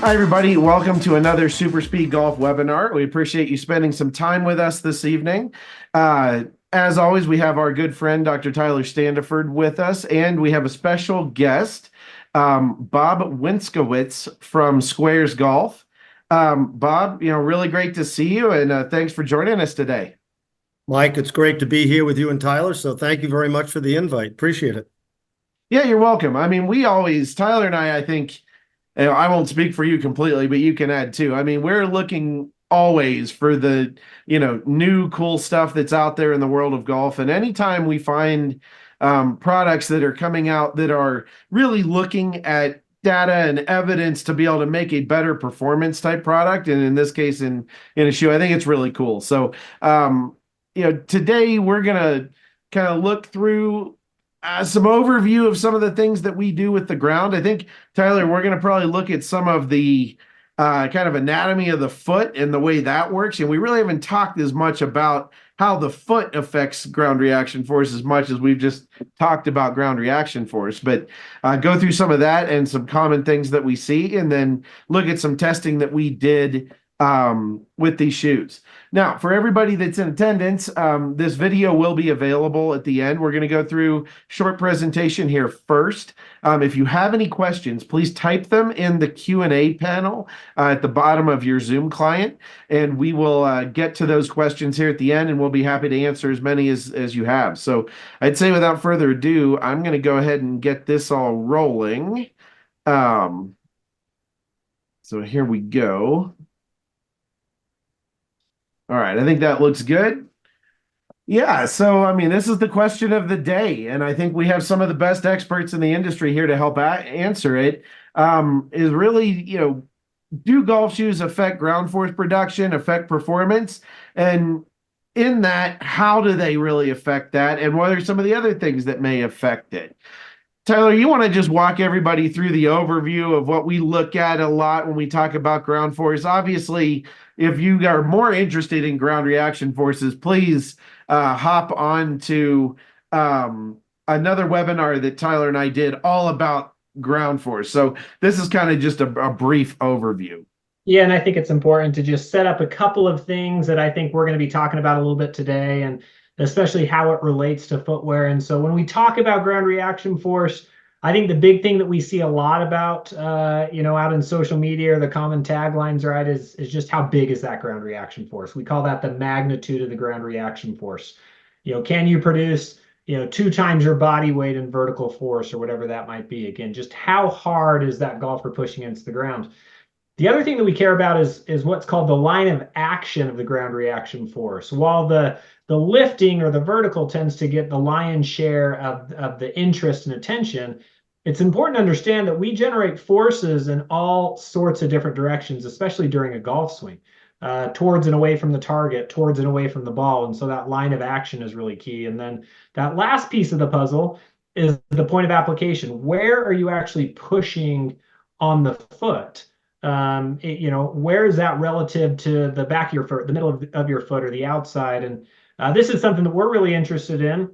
Hi, everybody. Welcome to another SuperSpeed Golf webinar. We appreciate you spending some time with us this evening. As always, we have our good friend, Dr. Tyler Standifird, with us, and we have a special guest, Bob Winskowicz from Sqairz Golf. Bob, really great to see you, and thanks for joining us today. Mike, it's great to be here with you and Tyler, so thank you very much for the invite. Appreciate it. Yeah, you're welcome. I mean, Tyler and I think, I won't speak for you completely, but you can add too. I mean, we're looking always for the, new cool stuff that's out there in the world of golf. And anytime we find products that are coming out that are really looking at data and evidence to be able to make a better performance type product, and in this case, in a shoe, I think it's really cool. So, today we're gonna kind of look through some overview of some of the things that we do with the ground. I think, Tyler, we're going to probably look at some of the kind of anatomy of the foot and the way that works. And we really haven't talked as much about how the foot affects ground reaction force as much as we've just talked about ground reaction force. But go through some of that and some common things that we see, and then look at some testing that we did with these shoes. Now, for everybody that's in attendance, this video will be available at the end. We're going to go through short presentation here first. If you have any questions, please type them in the Q&A panel at the bottom of your Zoom client, and we will get to those questions here at the end, and we'll be happy to answer as many as you have. So I'd say without further ado, I'm going to go ahead and get this all rolling. So here we go. All right, I think that looks good. Yeah, so I mean, this is the question of the day, and I think we have some of the best experts in the industry here to help answer it. Is really, do golf shoes affect ground force production, affect performance? And in that, how do they really affect that? And what are some of the other things that may affect it? Tyler, you want to just walk everybody through the overview of what we look at a lot when we talk about ground force? Obviously, if you are more interested in ground reaction forces, please hop on to another webinar that Tyler and I did all about ground force. So this is kind of just a brief overview. Yeah, and I think it's important to just set up a couple of things that I think we're going to be talking about a little bit today, and especially how it relates to footwear. And so when we talk about ground reaction force, I think the big thing that we see a lot about, out in social media, or the common taglines, right, is just how big is that ground reaction force? We call that the magnitude of the ground reaction force. Can you produce, 2 times your body weight in vertical force, or whatever that might be? Again, just how hard is that golfer pushing against the ground? The other thing that we care about is what's called the line of action of the ground reaction force. While the lifting or the vertical tends to get the lion's share of the interest and attention, it's important to understand that we generate forces in all sorts of different directions, especially during a golf swing, towards and away from the target, towards and away from the ball. And so that line of action is really key. And then that last piece of the puzzle is the point of application. Where are you actually pushing on the foot? Where is that relative to the back of your foot, the middle of your foot, or the outside? And this is something that we're really interested in.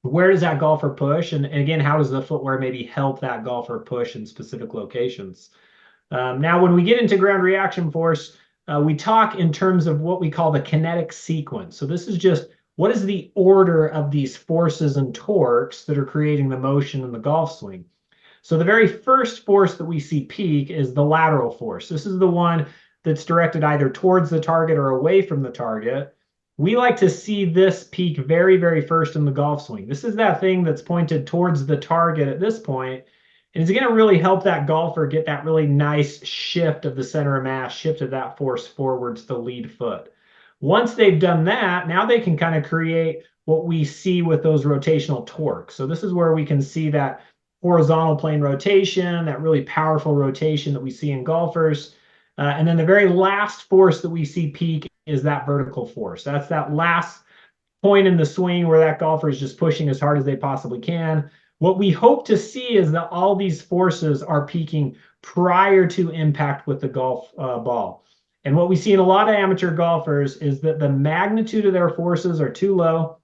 Where does that golfer push? And again, how does the footwear maybe help that golfer push in specific locations? Now, when we get into ground reaction force, we talk in terms of what we call the kinetic sequence. So this is just, what is the order of these forces and torques that are creating the motion in the golf swing? So the very first force that we see peak is the lateral force. This is the one that's directed either towards the target or away from the target. We like to see this peak very, very first in the golf swing. This is that thing that's pointed towards the target at this point, and it's going to really help that golfer get that really nice shift of the center of mass, shift of that force forwards to the lead foot. Once they've done that, now they can kind of create what we see with those rotational torques. So this is where we can see that horizontal plane rotation, that really powerful rotation that we see in golfers. And then the very last force that we see peak is that vertical force. That's that last point in the swing where that golfer is just pushing as hard as they possibly can. What we hope to see is that all these forces are peaking prior to impact with the golf ball. And what we see in a lot of amateur golfers is that the magnitude of their forces are too low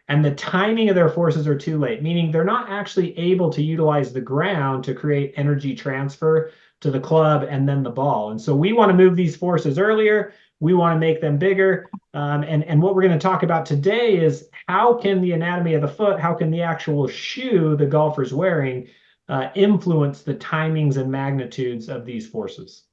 and the timing of their forces are too late, meaning they're not actually able to utilize the ground to create energy transfer to the club and then the ball. And so we want to move these forces earlier. We want to make them bigger. And what we're going to talk about today is how can the anatomy of the foot, how can the actual shoe the golfer's wearing influence the timings and magnitudes of these forces.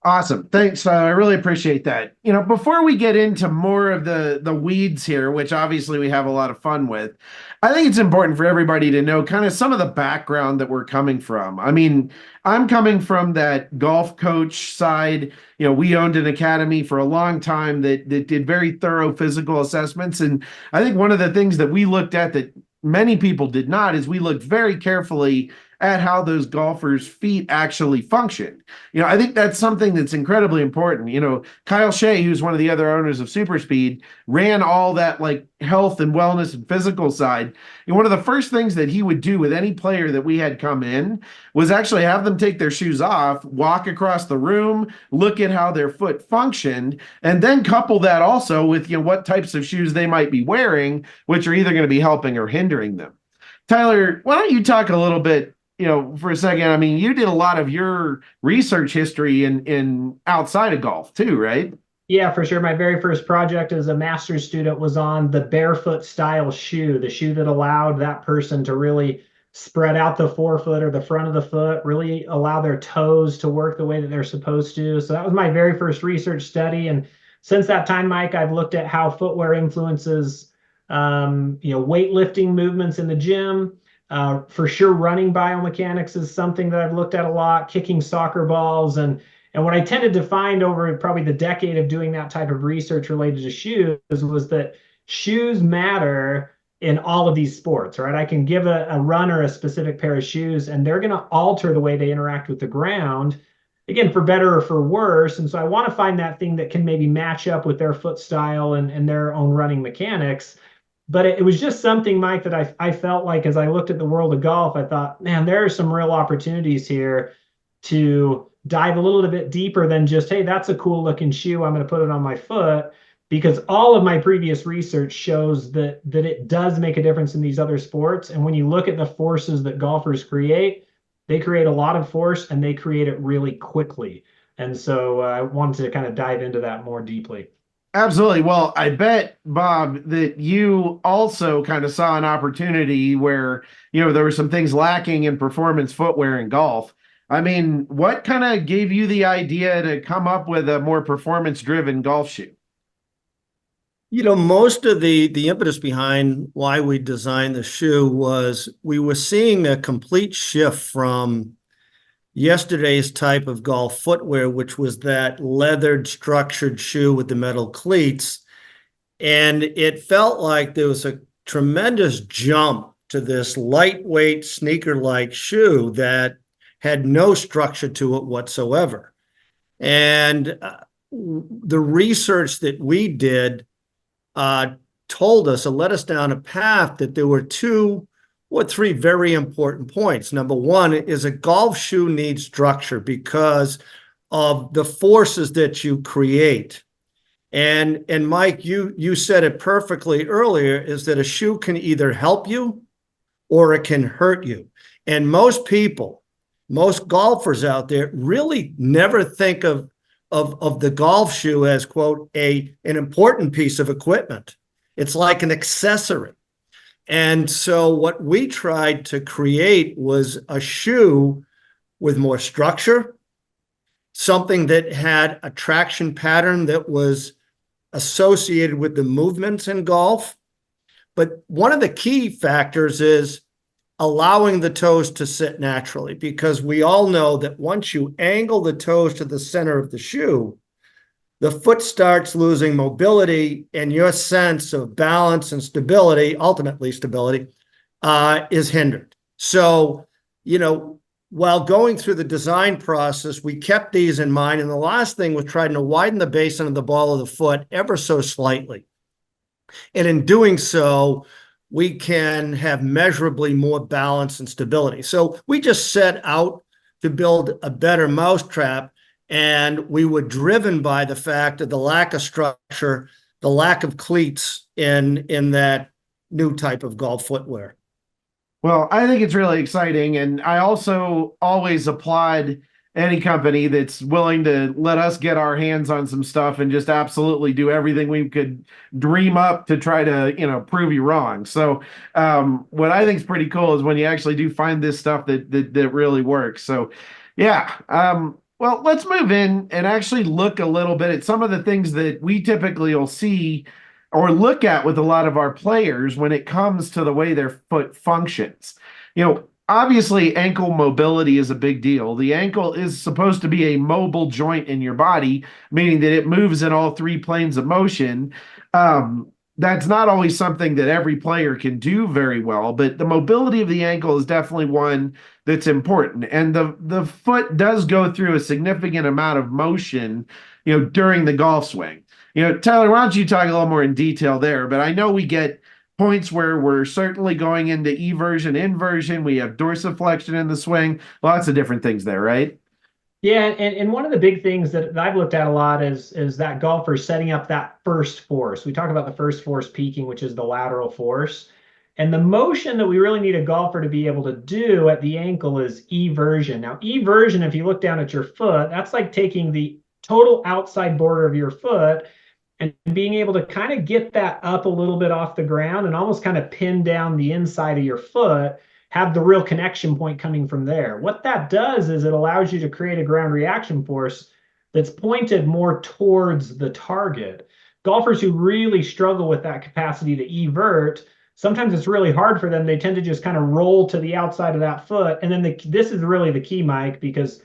Awesome. Thanks. I really appreciate that. Before we get into more of the weeds here, which obviously we have a lot of fun with, I think it's important for everybody to know kind of some of the background that we're coming from. I mean, I'm coming from that golf coach side. We owned an academy for a long time that did very thorough physical assessments. And I think one of the things that we looked at that many people did not is we looked very carefully at how those golfers' feet actually function. I think that's something that's incredibly important. Kyle Shea, who's one of the other owners of SuperSpeed, ran all that like health and wellness and physical side. And one of the first things that he would do with any player that we had come in was actually have them take their shoes off, walk across the room, look at how their foot functioned, and then couple that also with what types of shoes they might be wearing, which are either going to be helping or hindering them. Tyler, why don't you talk a little bit for a second? I mean, you did a lot of your research history in outside of golf too, right? Yeah, for sure. My very first project as a master's student was on the Barefoot style shoe, the shoe that allowed that person to really spread out the forefoot or the front of the foot, really allow their toes to work the way that they're supposed to. So that was my very first research study. And since that time, Mike, I've looked at how footwear influences, weightlifting movements in the gym. For sure, running biomechanics is something that I've looked at a lot, kicking soccer balls. And what I tended to find over probably the decade of doing that type of research related to shoes was that shoes matter in all of these sports, right? I can give a runner a specific pair of shoes, and they're going to alter the way they interact with the ground, again, for better or for worse. And so I want to find that thing that can maybe match up with their foot style and their own running mechanics. But it was just something, Mike, that I felt like as I looked at the world of golf, I thought, man, there are some real opportunities here to dive a little bit deeper than just, hey, that's a cool looking shoe, I'm going to put it on my foot. Because all of my previous research shows that it does make a difference in these other sports. And when you look at the forces that golfers create, they create a lot of force and they create it really quickly. And so I wanted to kind of dive into that more deeply. Absolutely. Well, I bet, Bob, that you also kind of saw an opportunity where, there were some things lacking in performance footwear in golf. I mean, what kind of gave you the idea to come up with a more performance-driven golf shoe? Most of the impetus behind why we designed the shoe was we were seeing a complete shift from yesterday's type of golf footwear, which was that leathered structured shoe with the metal cleats. And it felt like there was a tremendous jump to this lightweight sneaker-like shoe that had no structure to it whatsoever. And the research that we did told us, or led us down a path that there were 2 or 3 very important points. Number one is a golf shoe needs structure because of the forces that you create. And Mike, you said it perfectly earlier, is that a shoe can either help you or it can hurt you. And most people, most golfers out there really never think of the golf shoe as, quote, an important piece of equipment. It's like an accessory. And so what we tried to create was a shoe with more structure, something that had a traction pattern that was associated with the movements in golf. But one of the key factors is allowing the toes to sit naturally, because we all know that once you angle the toes to the center of the shoe, the foot starts losing mobility, and your sense of balance and stability, ultimately stability, is hindered. So, while going through the design process, we kept these in mind. And the last thing was trying to widen the basin of the ball of the foot ever so slightly. And in doing so, we can have measurably more balance and stability. So we just set out to build a better mousetrap. And we were driven by the fact of the lack of structure, the lack of cleats in that new type of golf footwear. Well, I think it's really exciting. And I also always applaud any company that's willing to let us get our hands on some stuff and just absolutely do everything we could dream up to try to, prove you wrong. So, what I think is pretty cool is when you actually do find this stuff that really works. So, yeah. Well, let's move in and actually look a little bit at some of the things that we typically will see or look at with a lot of our players when it comes to the way their foot functions. Obviously, ankle mobility is a big deal. The ankle is supposed to be a mobile joint in your body, meaning that it moves in all three planes of motion. That's not always something that every player can do very well, but the mobility of the ankle is definitely one that's important. And the foot does go through a significant amount of motion, during the golf swing. Tyler, why don't you talk a little more in detail there? But I know we get points where we're certainly going into eversion, inversion. We have dorsiflexion in the swing. Lots of different things there, right? Yeah, and one of the big things that I've looked at a lot is that golfer setting up that first force. We talk about the first force peaking, which is the lateral force. And the motion that we really need a golfer to be able to do at the ankle is eversion. Now, eversion, if you look down at your foot, that's like taking the total outside border of your foot and being able to kind of get that up a little bit off the ground and almost kind of pin down the inside of your foot, have the real connection point coming from there. What that does is it allows you to create a ground reaction force that's pointed more towards the target. Golfers who really struggle with that capacity to evert, sometimes it's really hard for them. They tend to just kind of roll to the outside of that foot. And then this is really the key, Mike, because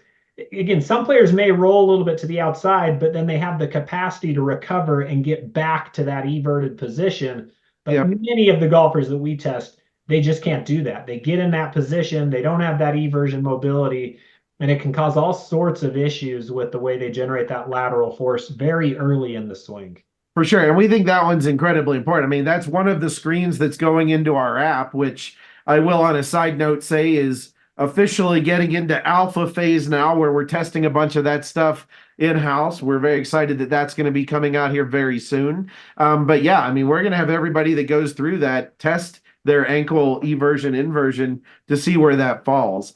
again, some players may roll a little bit to the outside, but then they have the capacity to recover and get back to that everted position. But many of the golfers that we test, they just can't do that. They get in that position, they don't have that eversion mobility, and it can cause all sorts of issues with the way they generate that lateral force very early in the swing. For sure. And we think that one's incredibly important. I mean, that's one of the screens that's going into our app, which I will, on a side note, say is officially getting into alpha phase now, where we're testing a bunch of that stuff in-house. We're very excited that that's going to be coming out here very soon. But yeah, I mean, we're going to have everybody that goes through that test their ankle eversion, inversion to see where that falls.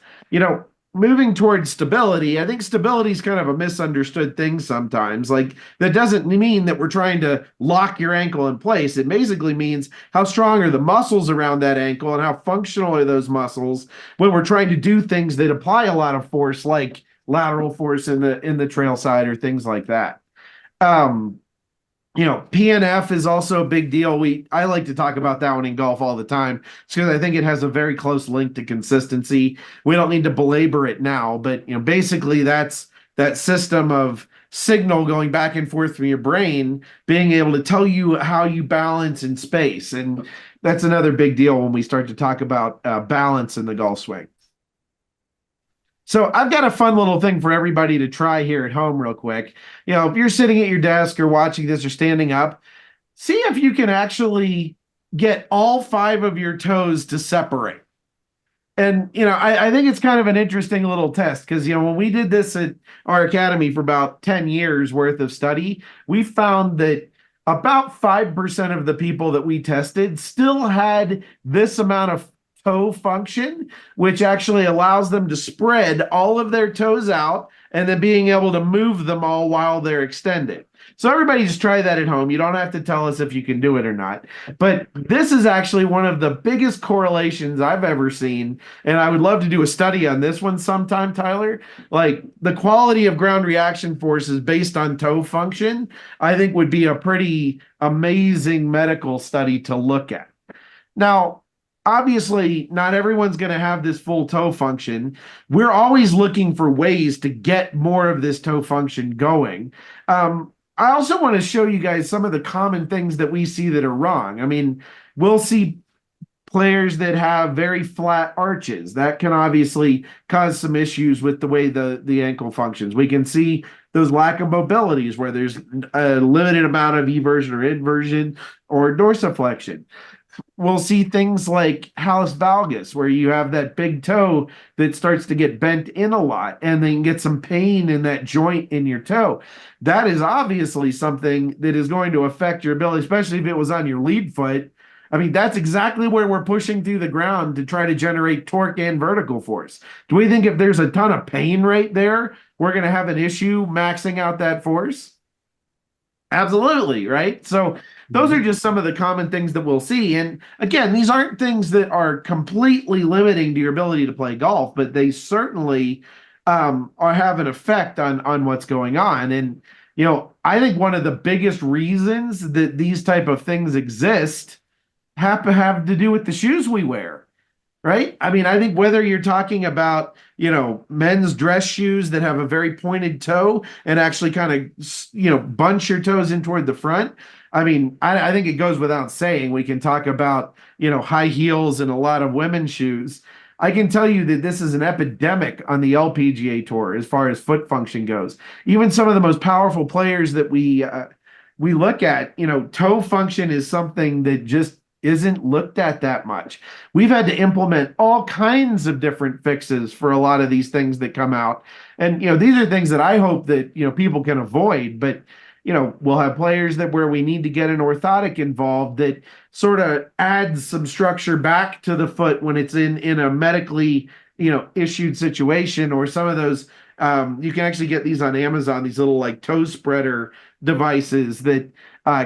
Moving towards stability, I think stability is kind of a misunderstood thing sometimes. Like, that doesn't mean that we're trying to lock your ankle in place. It basically means how strong are the muscles around that ankle and how functional are those muscles when we're trying to do things that apply a lot of force, like lateral force in the trail side or things like that. PNF is also a big deal. I like to talk about that one in golf all the time because I think it has a very close link to consistency. We don't need to belabor it now, but basically that's that system of signal going back and forth from your brain, being able to tell you how you balance in space. And that's another big deal when we start to talk about balance in the golf swing. So I've got a fun little thing for everybody to try here at home real quick. If you're sitting at your desk or watching this or standing up, see if you can actually get all 5 of your toes to separate. And, I think it's kind of an interesting little test because, when we did this at our academy for about 10 years worth of study, we found that about 5% of the people that we tested still had this amount of toe function, which actually allows them to spread all of their toes out and then being able to move them all while they're extended. So everybody just try that at home. You don't have to tell us if you can do it or not. But this is actually one of the biggest correlations I've ever seen. And I would love to do a study on this one sometime, Tyler. Like, the quality of ground reaction forces based on toe function, I think would be a pretty amazing medical study to look at. Now, obviously, not everyone's going to have this full toe function. We're always looking for ways to get more of this toe function going. I also want to show you guys some of the common things that we see that are wrong. I mean, we'll see players that have very flat arches. That can obviously cause some issues with the way the ankle functions. We can see those lack of mobilities where there's a limited amount of eversion or inversion or dorsiflexion. We'll see things like hallux valgus, where you have that big toe that starts to get bent in a lot and then get some pain in that joint in your toe. That is obviously something that is going to affect your ability, especially if it was on your lead foot. I mean, that's exactly where we're pushing through the ground to try to generate torque and vertical force. Do we think if there's a ton of pain right there, we're going to have an issue maxing out that force? Absolutely, right? So those are just some of the common things that we'll see. And again, these aren't things that are completely limiting to your ability to play golf, but they certainly are have an effect on what's going on. And I think one of the biggest reasons that these type of things exist have to do with the shoes we wear, right? I mean, I think whether you're talking about, men's dress shoes that have a very pointed toe and actually kind of, bunch your toes in toward the front. I mean, I think it goes without saying. We can talk about, high heels and a lot of women's shoes. I can tell you that this is an epidemic on the LPGA tour as far as foot function goes. Even some of the most powerful players that we look at, toe function is something that just isn't looked at that much. We've had to implement all kinds of different fixes for a lot of these things that come out. And, these are things that I hope that, people can avoid, but we'll have players that where we need to get an orthotic involved that sort of adds some structure back to the foot when it's in a medically, issued situation, or some of those, you can actually get these on Amazon, these little like toe spreader devices that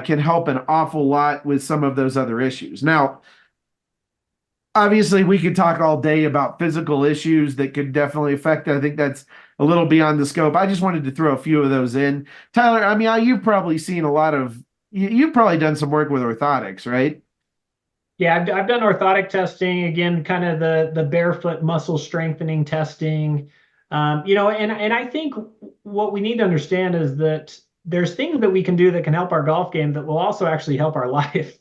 can help an awful lot with some of those other issues. Now, obviously, we could talk all day about physical issues that could definitely affect it. I think that's a little beyond the scope. I just wanted to throw a few of those in. Tyler, I mean, you've probably seen you've probably done some work with orthotics, right? Yeah, I've done orthotic testing, again, kind of the barefoot muscle strengthening testing. And I think what we need to understand is that there's things that we can do that can help our golf game that will also actually help our life.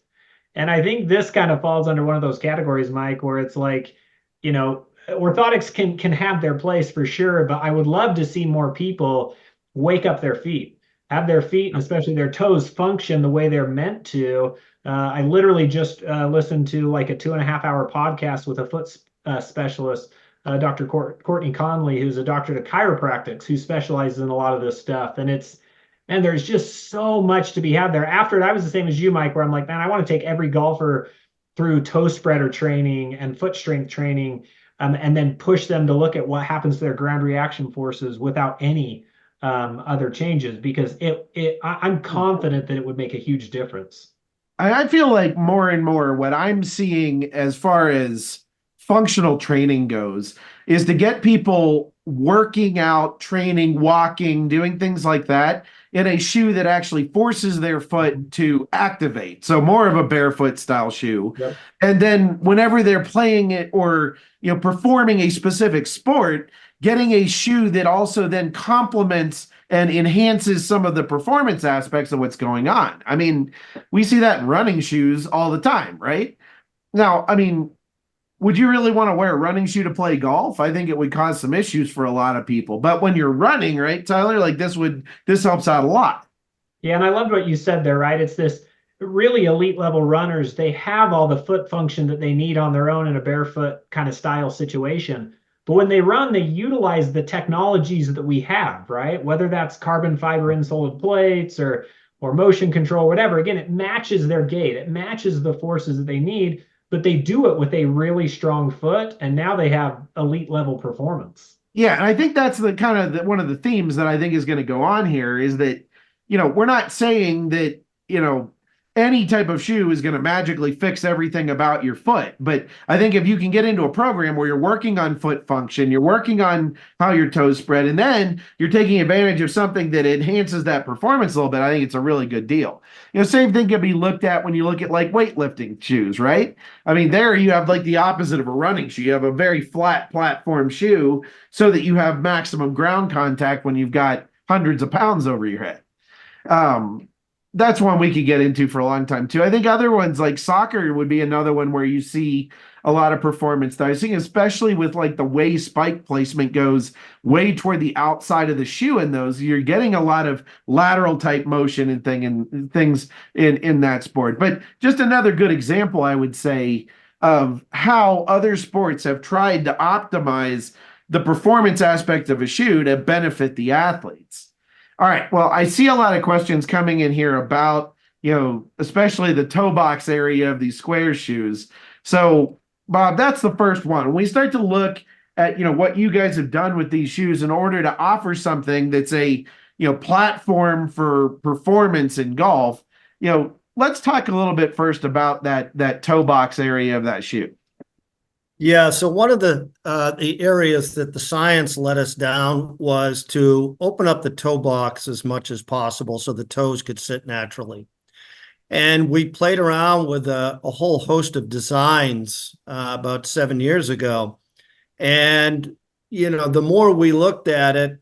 And I think this kind of falls under one of those categories, Mike, where it's like, orthotics can have their place for sure, but I would love to see more people wake up their feet, have their feet and especially their toes function the way they're meant to. I literally just listened to like a 2.5-hour podcast with a foot specialist, Dr. Courtney Conley, who's a doctor of chiropractics who specializes in a lot of this stuff. And there's just so much to be had there. After it, I was the same as you, Mike, where I'm like, man, I want to take every golfer through toe spreader training and foot strength training, and then push them to look at what happens to their ground reaction forces without any other changes, because I'm confident that it would make a huge difference. I feel like more and more what I'm seeing as far as functional training goes is to get people working out, training, walking, doing things like that in a shoe that actually forces their foot to activate. So more of a barefoot style shoe. Yep. And then whenever they're playing it or, performing a specific sport, getting a shoe that also then complements and enhances some of the performance aspects of what's going on. I mean, we see that in running shoes all the time, right? Now, I mean, would you really want to wear a running shoe to play golf? I think it would cause some issues for a lot of people. But when you're running, right, Tyler, like this helps out a lot. Yeah, and I loved what you said there, right? It's this really elite level runners. They have all the foot function that they need on their own in a barefoot kind of style situation. But when they run, they utilize the technologies that we have, right? Whether that's carbon fiber insoled plates or motion control, whatever. Again, it matches their gait. It matches the forces that they need, but they do it with a really strong foot, and now they have elite level performance. Yeah, and I think that's the kind of one of the themes that I think is going to go on here is that, we're not saying that, any type of shoe is going to magically fix everything about your foot. But I think if you can get into a program where you're working on foot function, you're working on how your toes spread, and then you're taking advantage of something that enhances that performance a little bit, I think it's a really good deal. Same thing can be looked at when you look at like weightlifting shoes, right? I mean, there you have like the opposite of a running shoe. You have a very flat platform shoe so that you have maximum ground contact when you've got hundreds of pounds over your head. That's one we could get into for a long time too. I think other ones like soccer would be another one where you see a lot of performance that I think, especially with like the way spike placement goes way toward the outside of the shoe in those, you're getting a lot of lateral type motion and things in that sport. But just another good example, I would say, of how other sports have tried to optimize the performance aspect of a shoe to benefit the athletes. All right. Well, I see a lot of questions coming in here about especially the toe box area of these Sqairz shoes. So, Bob, that's the first one. When we start to look at, what you guys have done with these shoes in order to offer something that's a, platform for performance in golf, let's talk a little bit first about that toe box area of that shoe. Yeah, so one of the areas that the science let us down was to open up the toe box as much as possible so the toes could sit naturally. And we played around with a whole host of designs about 7 years ago. And, the more we looked at it,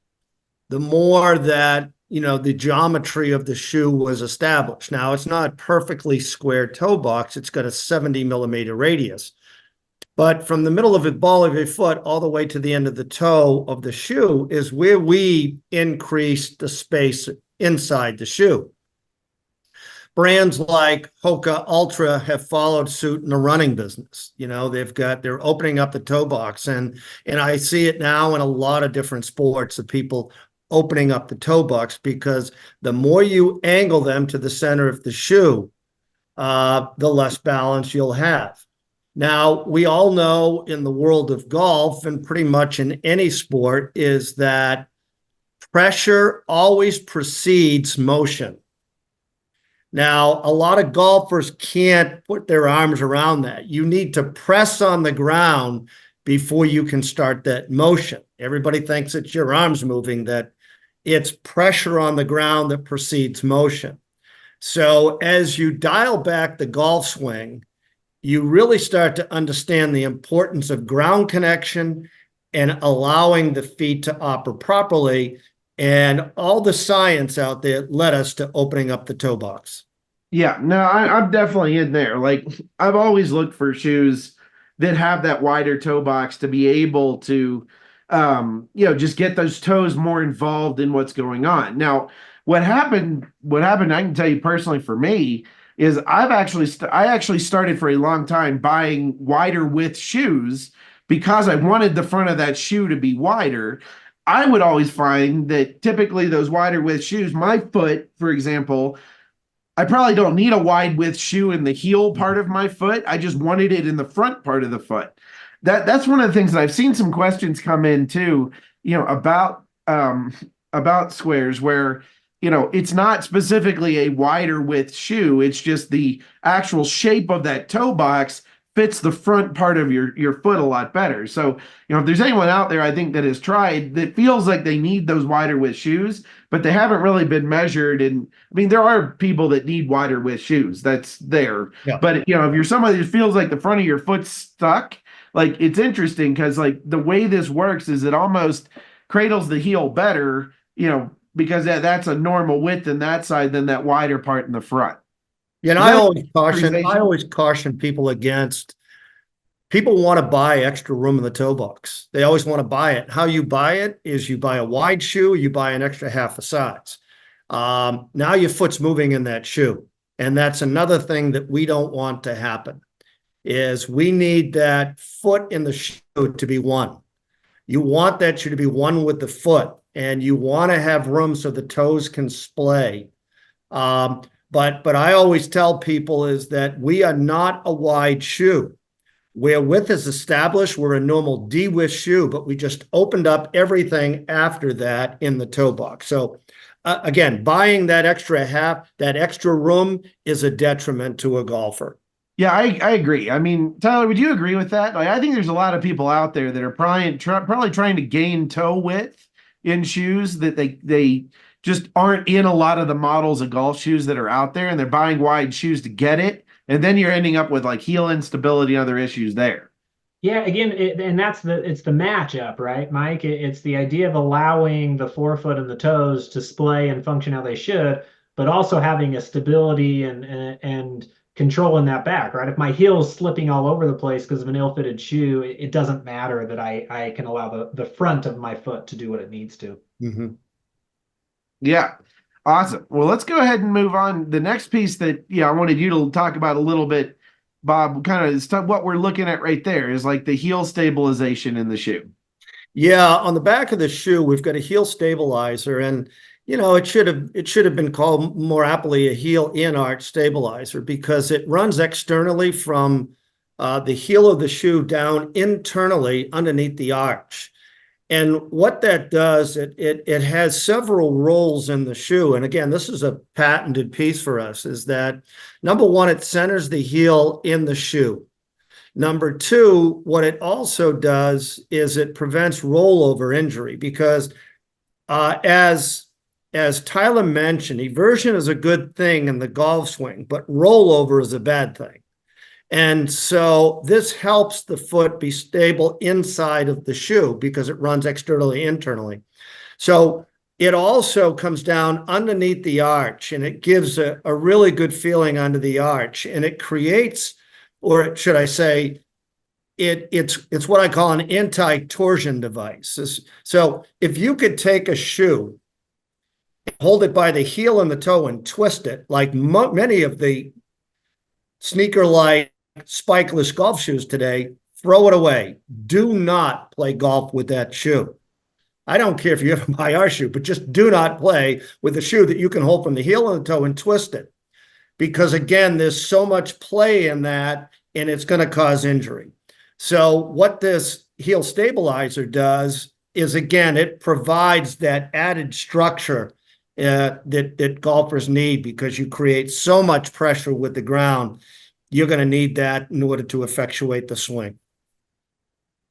the more that, the geometry of the shoe was established. Now, it's not perfectly square toe box. It's got a 70 millimeter radius. But from the middle of the ball of your foot all the way to the end of the toe of the shoe is where we increase the space inside the shoe. Brands like Hoka Ultra have followed suit in the running business. They're opening up the toe box, and I see it now in a lot of different sports of people opening up the toe box, because the more you angle them to the center of the shoe, the less balance you'll have. Now, we all know in the world of golf, and pretty much in any sport, is that pressure always precedes motion. Now, a lot of golfers can't put their arms around that. You need to press on the ground before you can start that motion. Everybody thinks it's your arms moving, that it's pressure on the ground that precedes motion. So as you dial back the golf swing, you really start to understand the importance of ground connection and allowing the feet to operate properly. And all the science out there led us to opening up the toe box. Yeah, no, I'm definitely in there. Like, I've always looked for shoes that have that wider toe box to be able to, just get those toes more involved in what's going on. Now, what happened, I can tell you personally for me, is I actually started for a long time buying wider width shoes because I wanted the front of that shoe to be wider. I would always find that typically those wider width shoes, my foot, for example, I probably don't need a wide width shoe in the heel part of my foot. I just wanted it in the front part of the foot. That's one of the things that I've seen some questions come in too, about Sqairz, where it's not specifically a wider width shoe. It's just the actual shape of that toe box fits the front part of your foot a lot better. So, if there's anyone out there, I think, that has tried, that feels like they need those wider width shoes, but they haven't really been measured. And I mean, there are people that need wider width shoes. That's there. Yeah. But, if you're somebody that feels like the front of your foot's stuck, like, it's interesting because, like, the way this works is it almost cradles the heel better, because that's a normal width in that side than that wider part in the front. Yeah, and I always caution people against, people want to buy extra room in the toe box. They always want to buy it. How you buy it is you buy a wide shoe, you buy an extra half a size. Now your foot's moving in that shoe. And that's another thing that we don't want to happen, is we need that foot in the shoe to be one. You want that shoe to be one with the foot, and you want to have room so the toes can splay. But I always tell people is that we are not a wide shoe. Where width is established, we're a normal D width shoe, but we just opened up everything after that in the toe box. So again, buying that extra room is a detriment to a golfer. Yeah, I agree. I mean, Tyler, would you agree with that? Like, I think there's a lot of people out there that are probably trying to gain toe width in shoes that they just aren't in a lot of the models of golf shoes that are out there, and they're buying wide shoes to get it. And then you're ending up with like heel instability and other issues there. Yeah, again, it's the matchup, right, Mike? It's the idea of allowing the forefoot and the toes to splay and function how they should, but also having a stability and control in that back, right? If my heel's slipping all over the place because of an ill-fitted shoe, it doesn't matter that I can allow the front of my foot to do what it needs to. Mm-hmm. Yeah. Awesome. Well, let's go ahead and move on. The next piece that, I wanted you to talk about a little bit, Bob, kind of stuff, what we're looking at right there is like the heel stabilization in the shoe. Yeah. On the back of the shoe, we've got a heel stabilizer. And, it should have been called more aptly a heel in arch stabilizer, because it runs externally from the heel of the shoe down internally underneath the arch. And what that does, it has several roles in the shoe. And again, this is a patented piece for us, is that number one, it centers the heel in the shoe. Number two, what it also does is it prevents rollover injury, because as Tyler mentioned, eversion is a good thing in the golf swing, but rollover is a bad thing. And so this helps the foot be stable inside of the shoe because it runs externally, internally. So it also comes down underneath the arch, and it gives a really good feeling under the arch, and it creates, or should I say, it's what I call an anti-torsion device. So if you could take a shoe, hold it by the heel and the toe and twist it, like many of the sneaker-like spikeless golf shoes today, throw it away. Do not play golf with that shoe. I don't care if you ever buy our shoe, but just do not play with a shoe that you can hold from the heel and the toe and twist it. Because again, there's so much play in that, and it's going to cause injury. So what this heel stabilizer does is, again, it provides that added structure that golfers need, because you create so much pressure with the ground. You're going to need that in order to effectuate the swing.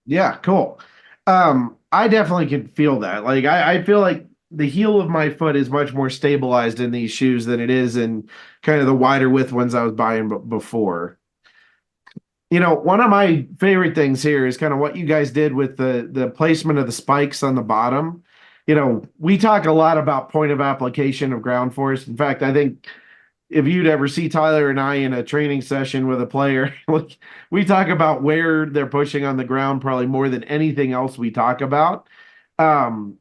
Yeah, cool. I definitely can feel that. Like I feel like the heel of my foot is much more stabilized in these shoes than it is in kind of the wider width ones I was buying before. One of my favorite things here is kind of what you guys did with the placement of the spikes on the bottom. We talk a lot about point of application of ground force. In fact, I think if you'd ever see Tyler and I in a training session with a player, we talk about where they're pushing on the ground probably more than anything else we talk about.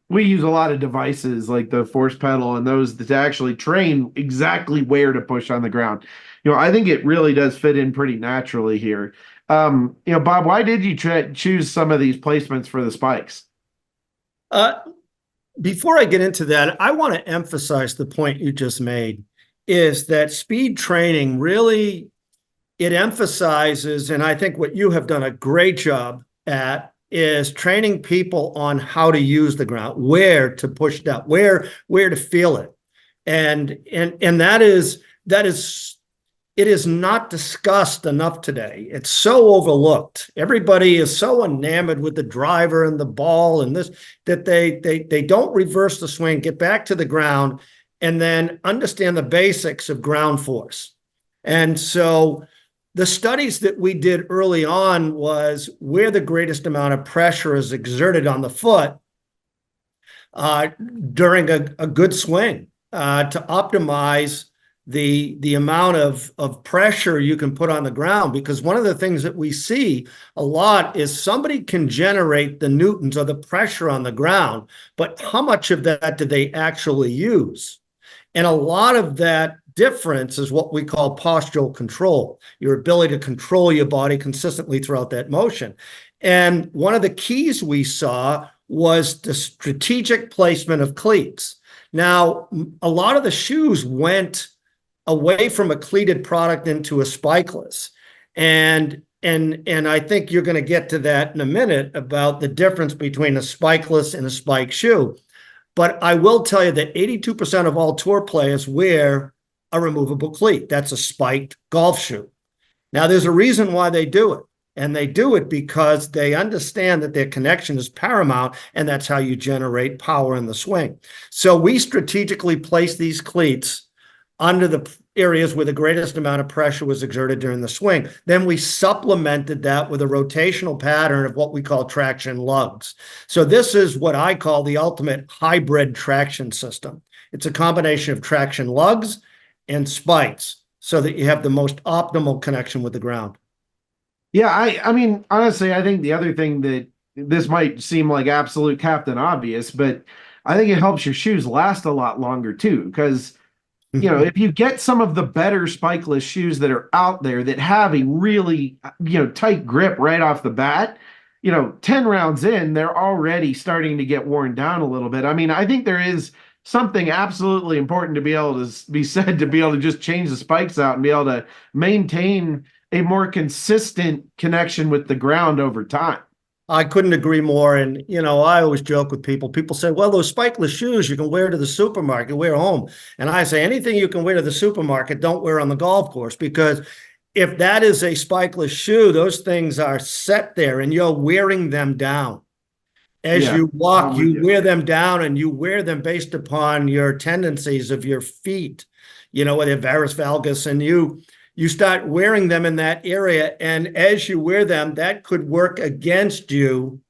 We use a lot of devices like the force pedal and those to actually train exactly where to push on the ground. I think it really does fit in pretty naturally here. Bob, why did you choose some of these placements for the spikes? Before I get into that, I want to emphasize the point you just made, is that speed training really, it emphasizes, and I think what you have done a great job at, is training people on how to use the ground, where to push down, where to feel it. And that is it is not discussed enough today. It's so overlooked. Everybody is so enamored with the driver and the ball and this, that they don't reverse the swing, get back to the ground, and then understand the basics of ground force. And so the studies that we did early on was where the greatest amount of pressure is exerted on the foot during a good swing to optimize the amount of pressure you can put on the ground. Because one of the things that we see a lot is somebody can generate the newtons or the pressure on the ground, but how much of that do they actually use? And a lot of that difference is what we call postural control, your ability to control your body consistently throughout that motion. And one of the keys we saw was the strategic placement of cleats. Now, a lot of the shoes went away from a cleated product into a spikeless. And I think you're going to get to that in a minute about the difference between a spikeless and a spike shoe. But I will tell you that 82% of all tour players wear a removable cleat. That's a spiked golf shoe. Now, there's a reason why they do it. And they do it because they understand that their connection is paramount, and that's how you generate power in the swing. So we strategically place these cleats under the areas where the greatest amount of pressure was exerted during the swing. Then we supplemented that with a rotational pattern of what we call traction lugs. So this is what I call the ultimate hybrid traction system. It's a combination of traction lugs and spikes so that you have the most optimal connection with the ground. Yeah, I mean, honestly, I think the other thing that this might seem like absolute Captain Obvious, but I think it helps your shoes last a lot longer too, because if you get some of the better spikeless shoes that are out there that have a really, tight grip right off the bat, 10 rounds in, they're already starting to get worn down a little bit. I mean, I think there is something absolutely important to be able to be said, to be able to just change the spikes out and be able to maintain a more consistent connection with the ground over time. I couldn't agree more. And, I always joke with people. People say, well, those spikeless shoes you can wear to the supermarket, wear home. And I say, anything you can wear to the supermarket, don't wear on the golf course, because if that is a spikeless shoe, those things are set there and you're wearing them down. As you walk, you wear them down, and you wear them based upon your tendencies of your feet, whether varus valgus, and you start wearing them in that area. And as you wear them, that could work against you.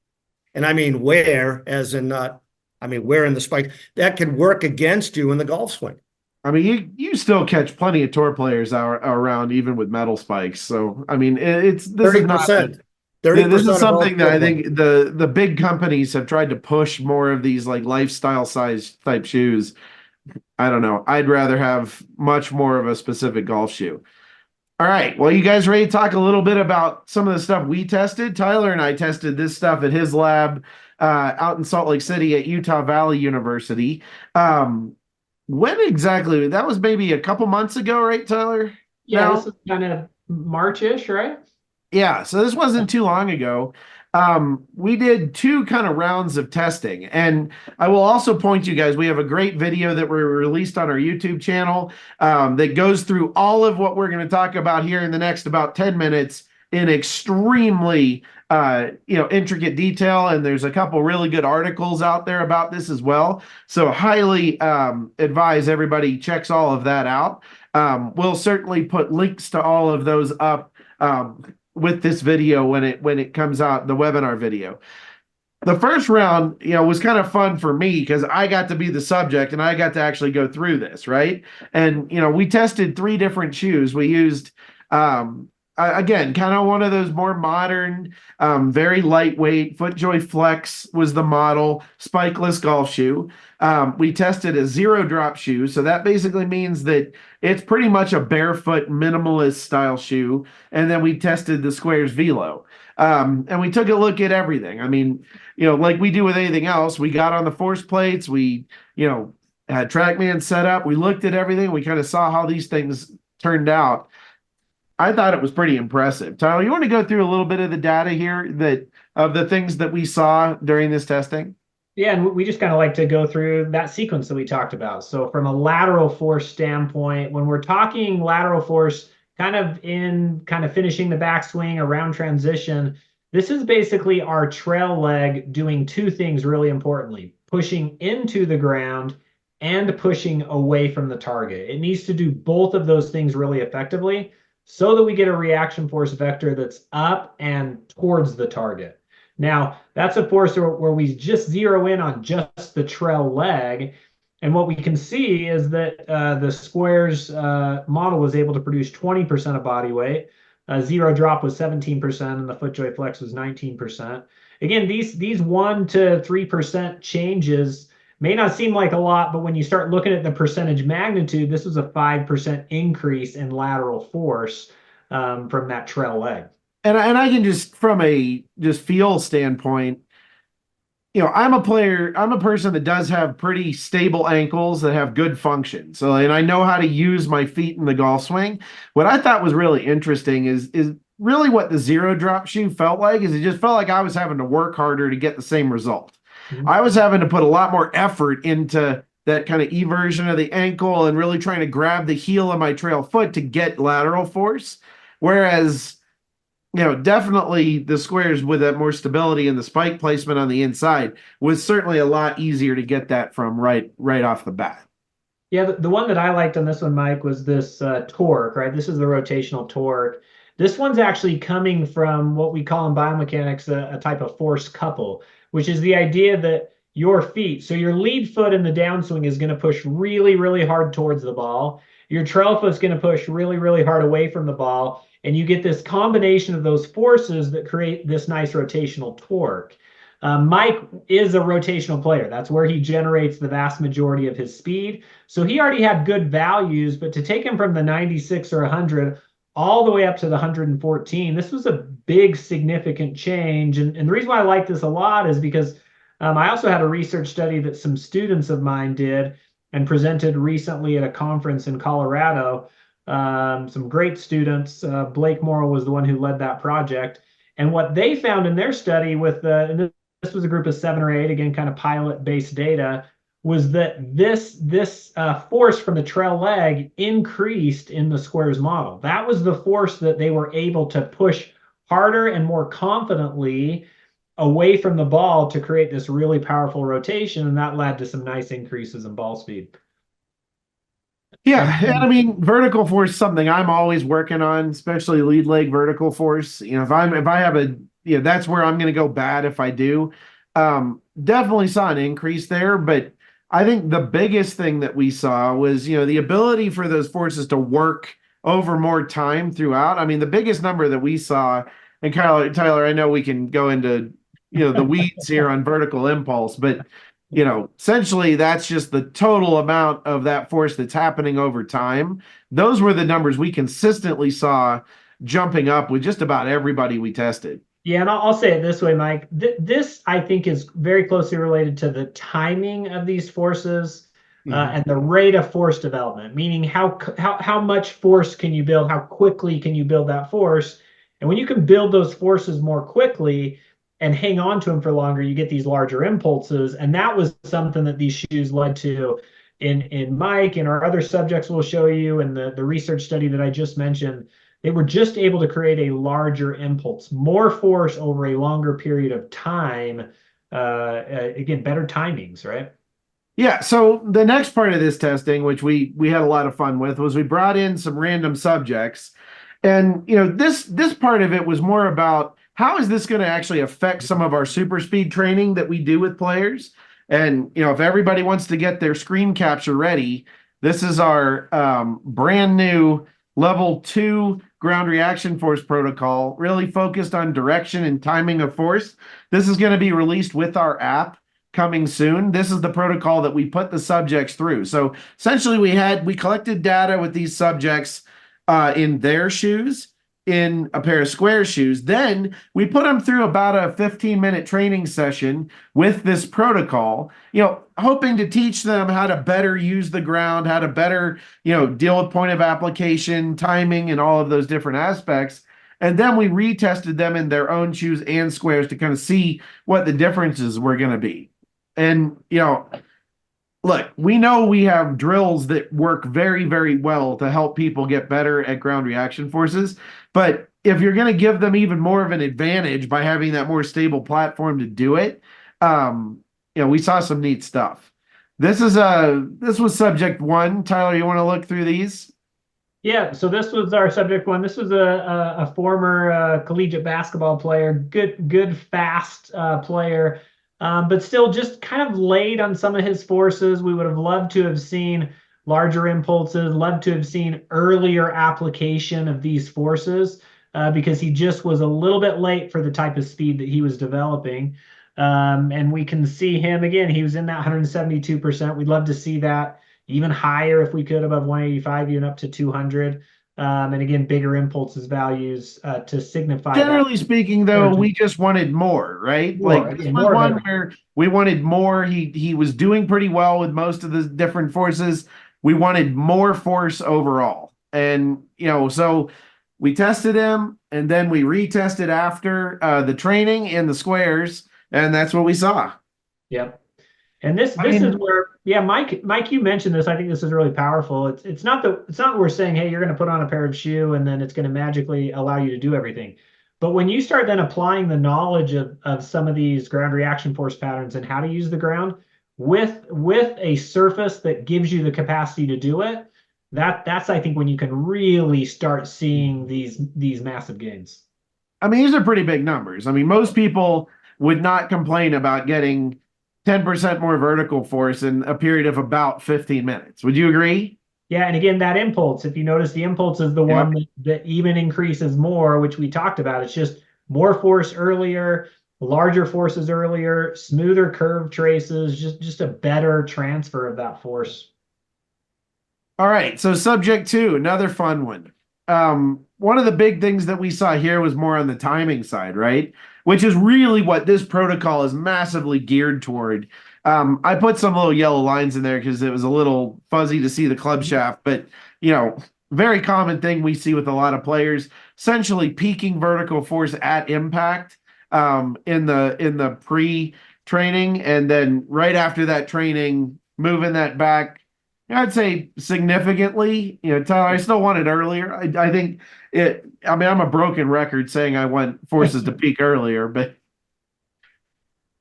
And I mean, wear as in not, wearing the spike, that could work against you in the golf swing. I mean, you still catch plenty of tour players around, even with metal spikes. So, I mean, this 30%. This is something that I think the big companies have tried to push more of these like lifestyle size type shoes. I don't know. I'd rather have much more of a specific golf shoe. All right. Well, you guys ready to talk a little bit about some of the stuff we tested? Tyler and I tested this stuff at his lab out in Salt Lake City at Utah Valley University. When exactly? That was maybe a couple months ago, right, Tyler? Yeah, this is kind of March-ish, right? Yeah, so this wasn't too long ago. We did 2 kind of rounds of testing, and I will also point you guys, we have a great video that we released on our YouTube channel that goes through all of what we're going to talk about here in the next about 10 minutes in extremely intricate detail, and there's a couple really good articles out there about this as well. So highly advise everybody checks all of that out. We'll certainly put links to all of those up with this video when it comes out, the webinar video. The first round, was kind of fun for me because I got to be the subject and I got to actually go through this, right? And, we tested 3 different shoes. We used, again, kind of one of those more modern, very lightweight, FootJoy Flex was the model, spikeless golf shoe. We tested a 0-drop shoe. So that basically means that it's pretty much a barefoot minimalist style shoe. And then we tested the Sqairz Velo. And we took a look at everything. I mean, like we do with anything else, we got on the force plates, we, had TrackMan set up, we looked at everything, we kind of saw how these things turned out. I thought it was pretty impressive. Tyler, you want to go through a little bit of the data here of the things that we saw during this testing? Yeah, and we just kind of like to go through that sequence that we talked about. So from a lateral force standpoint, when we're talking lateral force, kind of finishing the backswing around transition, this is basically our trail leg doing 2 things really importantly: pushing into the ground and pushing away from the target. It needs to do both of those things really effectively so that we get a reaction force vector that's up and towards the target. Now, that's a force where we just zero in on just the trail leg. And what we can see is that the Sqairz model was able to produce 20% of body weight. 0-drop was 17%, and the FootJoy Flex was 19%. Again, these 1 to 3% changes may not seem like a lot, but when you start looking at the percentage magnitude, this was a 5% increase in lateral force from that trail leg. And I can just, from a feel standpoint, I'm a person that does have pretty stable ankles that have good function. So, and I know how to use my feet in the golf swing. What I thought was really interesting is really what the 0-drop shoe felt like, is it just felt like I was having to work harder to get the same result. Mm-hmm. I was having to put a lot more effort into that kind of eversion of the ankle and really trying to grab the heel of my trail foot to get lateral force. Whereas, definitely the Sqairz with that more stability and the spike placement on the inside was certainly a lot easier to get that from right off the bat. Yeah, the one that I liked on this one, Mike, was this torque, right? This is the rotational torque. This one's actually coming from what we call in biomechanics a type of force couple, which is the idea that your feet, so your lead foot in the downswing is going to push really, really hard towards the ball. Your trail foot's going to push really, really hard away from the ball. And you get this combination of those forces that create this nice rotational torque. Mike is a rotational player. That's where he generates the vast majority of his speed. So he already had good values, but to take him from the 96 or 100 all the way up to the 114, this was a big, significant change. And the reason why I like this a lot is because I also had a research study that some students of mine did. and presented recently at a conference in Colorado. Some great students. Blake Morrill was the one who led that project. And what they found in their study with and this was a group of 7 or 8, again, kind of pilot-based data, was that this force from the trail leg increased in the Sqairz model. That was the force that they were able to push harder and more confidently away from the ball to create this really powerful rotation, and that led to some nice increases in ball speed. Yeah, and I mean, vertical force is something I'm always working on, especially lead leg vertical force. If I have that's where I'm going to go bad if I do. Definitely saw an increase there, but I think the biggest thing that we saw was, the ability for those forces to work over more time throughout. I mean, the biggest number that we saw, and Tyler, I know we can go into, the weeds here on vertical impulse, but essentially that's just the total amount of that force that's happening over time. Those were the numbers we consistently saw jumping up with just about everybody we tested. Yeah, and I'll say it this way, Mike. This, I think, is very closely related to the timing of these forces and the rate of force development, meaning how much force can you build, how quickly can you build that force. And when you can build those forces more quickly and hang on to them for longer, you get these larger impulses. And that was something that these shoes led to in Mike and our other subjects we'll show you, and the research study that I just mentioned. They were just able to create a larger impulse, more force over a longer period of time. Again, better timings, right? Yeah. So the next part of this testing, which we had a lot of fun with, was we brought in some random subjects, and this part of it was more about how is this going to actually affect some of our super speed training that we do with players. And if everybody wants to get their screen capture ready, this is our brand new level 2 ground reaction force protocol, really focused on direction and timing of force. This is going to be released with our app coming soon. This is the protocol that we put the subjects through. So essentially we collected data with these subjects in their shoes, in a pair of Sqairz shoes. Then we put them through about a 15-minute training session with this protocol, hoping to teach them how to better use the ground, how to better, deal with point of application, timing, and all of those different aspects. And then we retested them in their own shoes and Sqairz to kind of see what the differences were going to be. And, look, we know we have drills that work very, very well to help people get better at ground reaction forces. But if you're going to give them even more of an advantage by having that more stable platform to do it, we saw some neat stuff. This was subject 1. Tyler, you want to look through these? Yeah, so this was our subject 1. This was a former collegiate basketball player, good fast player. But still just kind of laid on some of his forces. We would have loved to have seen larger impulses, loved to have seen earlier application of these forces because he just was a little bit late for the type of speed that he was developing. And we can see him, again, he was in that 172%. We'd love to see that even higher if we could, above 185, even up to 200. And again, bigger impulses values to signify. Generally speaking, though, we just wanted more, right? Like this was one where we wanted more. He was doing pretty well with most of the different forces. We wanted more force overall, and so we tested him, and then we retested after the training in the Sqairz, and that's what we saw. Yep. And this is where, yeah, Mike, you mentioned this. I think this is really powerful. It's not we're saying, hey, you're going to put on a pair of shoe and then it's going to magically allow you to do everything. But when you start then applying the knowledge of some of these ground reaction force patterns and how to use the ground with a surface that gives you the capacity to do it, that's I think when you can really start seeing these massive gains. I mean, these are pretty big numbers. I mean, most people would not complain about getting 10% more vertical force in a period of about 15 minutes. Would you agree? Yeah, and again, that impulse, if you notice, the impulse is the one that even increases more, which we talked about. It's just more force earlier, larger forces earlier, smoother curve traces, just a better transfer of that force. All right, so subject 2, another fun one. One of the big things that we saw here was more on the timing side, right? Which is really what this protocol is massively geared toward. I put some little yellow lines in there because it was a little fuzzy to see the club shaft, but very common thing we see with a lot of players, essentially peaking vertical force at impact in the pre-training, and then right after that training, moving that back. I'd say significantly. Tyler, I still want it earlier. I think it. I mean, I'm a broken record saying I want forces to peak earlier, but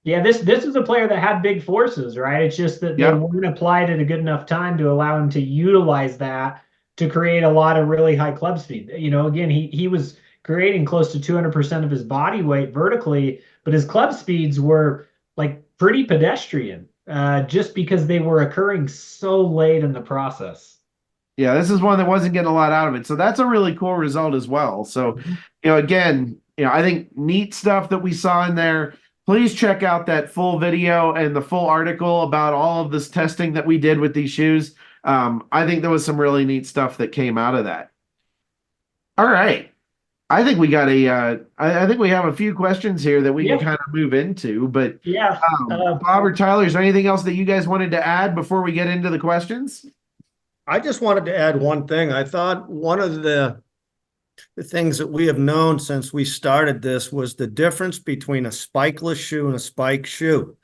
Yeah, this is a player that had big forces, right? It's just that they yeah, weren't applied at a good enough time to allow him to utilize that to create a lot of really high club speed. Again, he was creating close to 200% of his body weight vertically, but his club speeds were like pretty pedestrian, just because they were occurring so late in the process. yeah, this is one that wasn't getting a lot out of it. So that's a really cool result as well. So, again, I think neat stuff that we saw in there. Please check out that full video and the full article about all of this testing that we did with these shoes. I think there was some really neat stuff that came out of that. All right. I think we got I think we have a few questions here that we can kind of move into, but Yeah. Bob or Tyler, is there anything else that you guys wanted to add before we get into the questions? I just wanted to add one thing. I thought one of the things that we have known since we started this was the difference between a spikeless shoe and a spike shoe.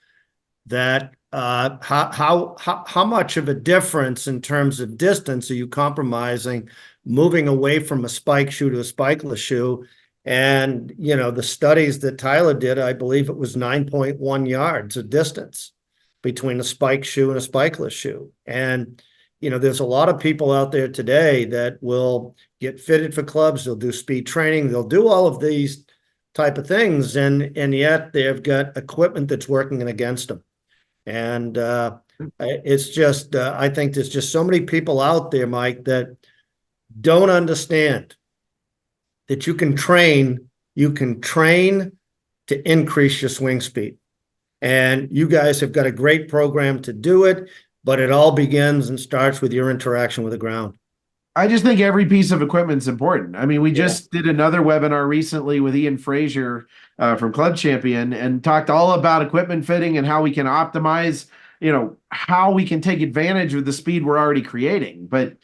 That how much of a difference in terms of distance are you compromising moving away from a spike shoe to a spikeless shoe? And the studies that Tyler did, I believe it was 9.1 yards of distance between a spike shoe and a spikeless shoe. And there's a lot of people out there today that will get fitted for clubs. They'll do speed training. They'll do all of these type of things. And yet they've got equipment that's working against them. And it's just, I think there's just so many people out there, Mike, that don't understand that you can train to increase your swing speed. And you guys have got a great program to do it. But it all begins and starts with your interaction with the ground. I just think every piece of equipment is important. I mean, we just did another webinar recently with Ian Frazier from Club Champion and talked all about equipment fitting and how we can optimize, how we can take advantage of the speed we're already creating. But,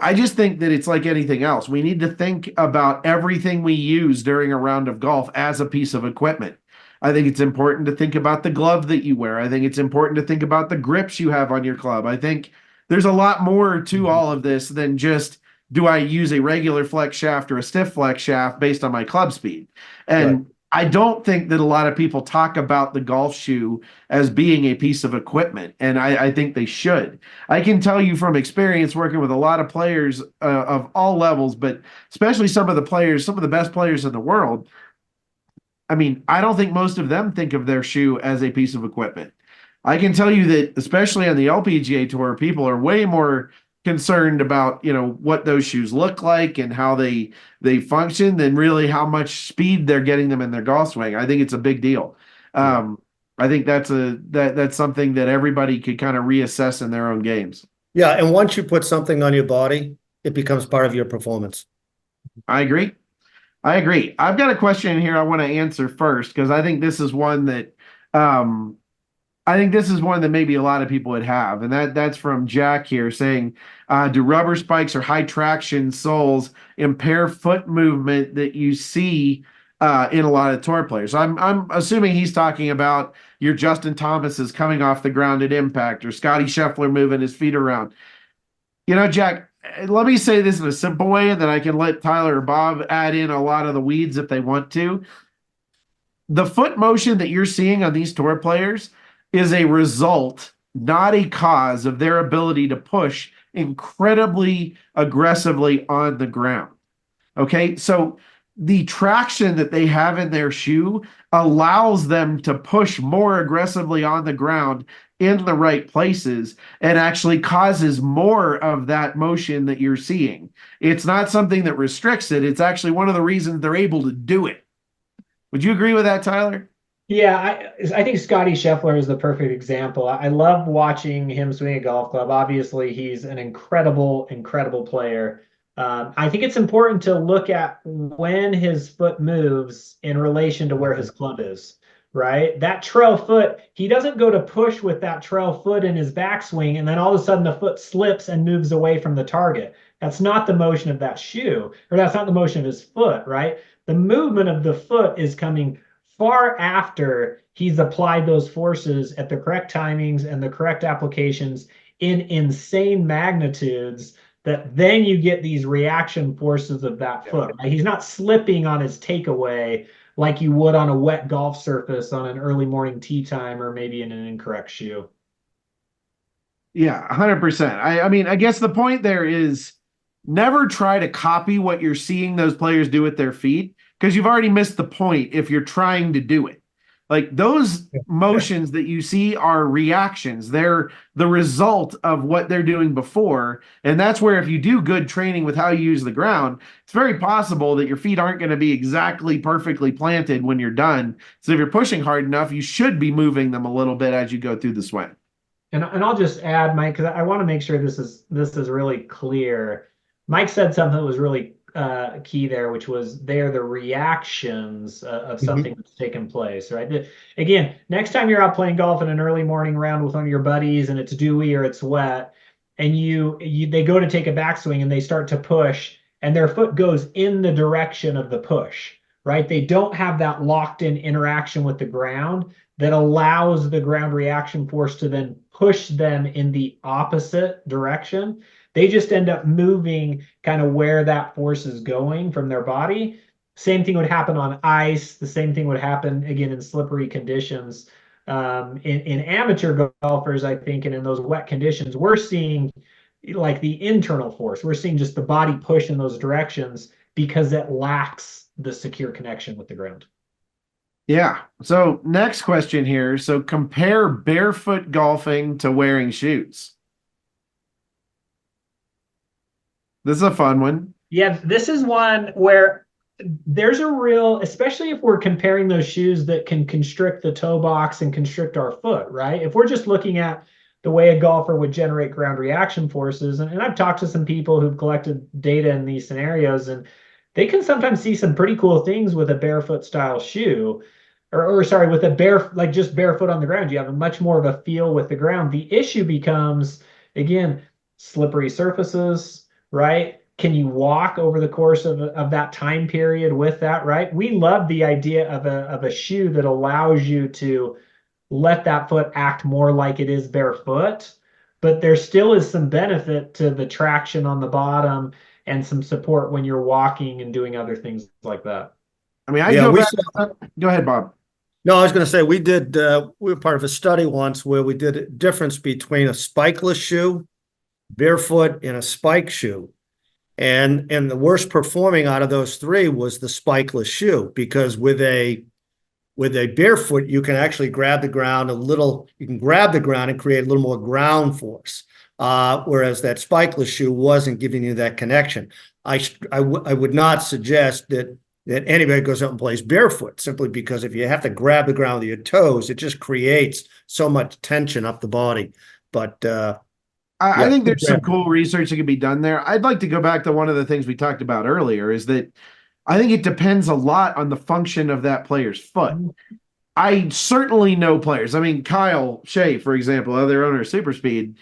I just think that it's like anything else. We need to think about everything we use during a round of golf as a piece of equipment. I think it's important to think about the glove that you wear. I think it's important to think about the grips you have on your club. I think there's a lot more to all of this than just, do I use a regular flex shaft or a stiff flex shaft based on my club speed? And I don't think that a lot of people talk about the golf shoe as being a piece of equipment, and I think they should. I can tell you from experience working with a lot of players of all levels, but especially some of the best players in the world. I mean, I don't think most of them think of their shoe as a piece of equipment. I can tell you that, especially on the LPGA Tour, people are way more concerned about, what those shoes look like and how they function than really how much speed they're getting them in their golf swing. I think it's a big deal. I think that's something that everybody could kind of reassess in their own games. Yeah, and once you put something on your body, it becomes part of your performance. I agree. I've got a question here I want to answer first because I think this is one that maybe a lot of people would have, and that's from Jack here saying, do rubber spikes or high traction soles impair foot movement that you see in a lot of tour players? So I'm assuming he's talking about your Justin Thomas's coming off the ground at impact or Scotty Scheffler moving his feet around. Jack, let me say this in a simple way, and then I can let Tyler or Bob add in a lot of the weeds if they want to. The foot motion that you're seeing on these tour players is a result, not a cause, of their ability to push incredibly aggressively on the ground. Okay, so the traction that they have in their shoe allows them to push more aggressively on the ground in the right places and actually causes more of that motion that you're seeing. It's not something that restricts it. It's actually one of the reasons they're able to do it. Would you agree with that, Tyler? Yeah, I think Scotty Scheffler is the perfect example. I love watching him swing a golf club. Obviously, he's an incredible, incredible player. I think it's important to look at when his foot moves in relation to where his club is, right? That trail foot, he doesn't go to push with that trail foot in his backswing, and then all of a sudden the foot slips and moves away from the target. That's not the motion of that shoe, or that's not the motion of his foot, right? The movement of the foot is coming far after he's applied those forces at the correct timings and the correct applications in insane magnitudes, that then you get these reaction forces of that foot, right? He's not slipping on his takeaway like you would on a wet golf surface on an early morning tee time, or maybe in an incorrect shoe. Yeah, 100%. I mean, I guess the point there is never try to copy what you're seeing those players do with their feet, because you've already missed the point if you're trying to do it. Like those motions that you see are reactions. They're the result of what they're doing before. And that's where if you do good training with how you use the ground, it's very possible that your feet aren't going to be exactly perfectly planted when you're done. So if you're pushing hard enough, you should be moving them a little bit as you go through the swing. And I'll just add, Mike, because I want to make sure this is really clear. Mike said something that was really key there, which was they're the reactions of something that's taken place, right? Again, next time you're out playing golf in an early morning round with one of your buddies and it's dewy or it's wet, and they go to take a backswing and they start to push, and their foot goes in the direction of the push, right? They don't have that locked in interaction with the ground that allows the ground reaction force to then push them in the opposite direction. They just end up moving kind of where that force is going from their body. Same thing would happen on ice. The same thing would happen, again, in slippery conditions. In amateur golfers, I think, and in those wet conditions, we're seeing like the internal force. We're seeing just the body push in those directions because it lacks the secure connection with the ground. Yeah. So next question here. So compare barefoot golfing to wearing shoes. This is a fun one. Yeah, this is one where there's a real, especially if we're comparing those shoes that can constrict the toe box and constrict our foot, right? If we're just looking at the way a golfer would generate ground reaction forces, and I've talked to some people who've collected data in these scenarios, and they can sometimes see some pretty cool things with a barefoot style shoe, or sorry, with a like just barefoot on the ground. You have a much more of a feel with the ground. The issue becomes, again, slippery surfaces, right? Can you walk over the course of that time period with that, right? We love the idea of a shoe that allows you to let that foot act more like it is barefoot, but there still is some benefit to the traction on the bottom and some support when you're walking and doing other things like that. I mean, go ahead, Bob. No, I was going to say we were part of a study once where we did a difference between a spikeless shoe, barefoot, and a spike shoe. And the worst performing out of those three was the spikeless shoe, because with a barefoot, you can actually grab the ground and create a little more ground force. Whereas that spikeless shoe wasn't giving you that connection. I would not suggest that anybody goes out and plays barefoot, simply because if you have to grab the ground with your toes, it just creates so much tension up the body. But I think there's some cool research that can be done there. I'd like to go back to one of the things we talked about earlier, is that I think it depends a lot on the function of that player's foot. I certainly know players. I mean, Kyle Shea, for example, other owner of SuperSpeed,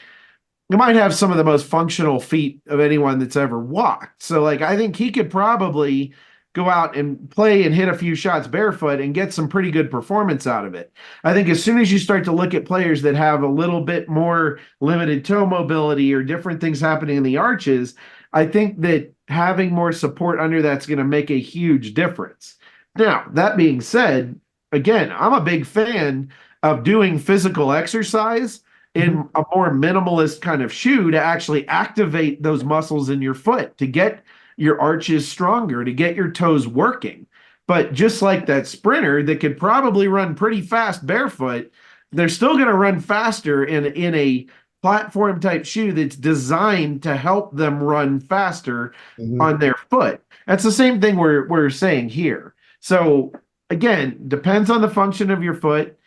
he might have some of the most functional feet of anyone that's ever walked. So, like, I think he could probably go out and play and hit a few shots barefoot and get some pretty good performance out of it. I think as soon as you start to look at players that have a little bit more limited toe mobility or different things happening in the arches, I think that having more support under that's going to make a huge difference. Now, that being said, again, I'm a big fan of doing physical exercise in a more minimalist kind of shoe to actually activate those muscles in your foot, to get your arches stronger, to get your toes working. But just like that sprinter that could probably run pretty fast barefoot, they're still going to run faster in a platform type shoe that's designed to help them run faster on their foot. That's the same thing we're saying here. So again, depends on the function of your foot.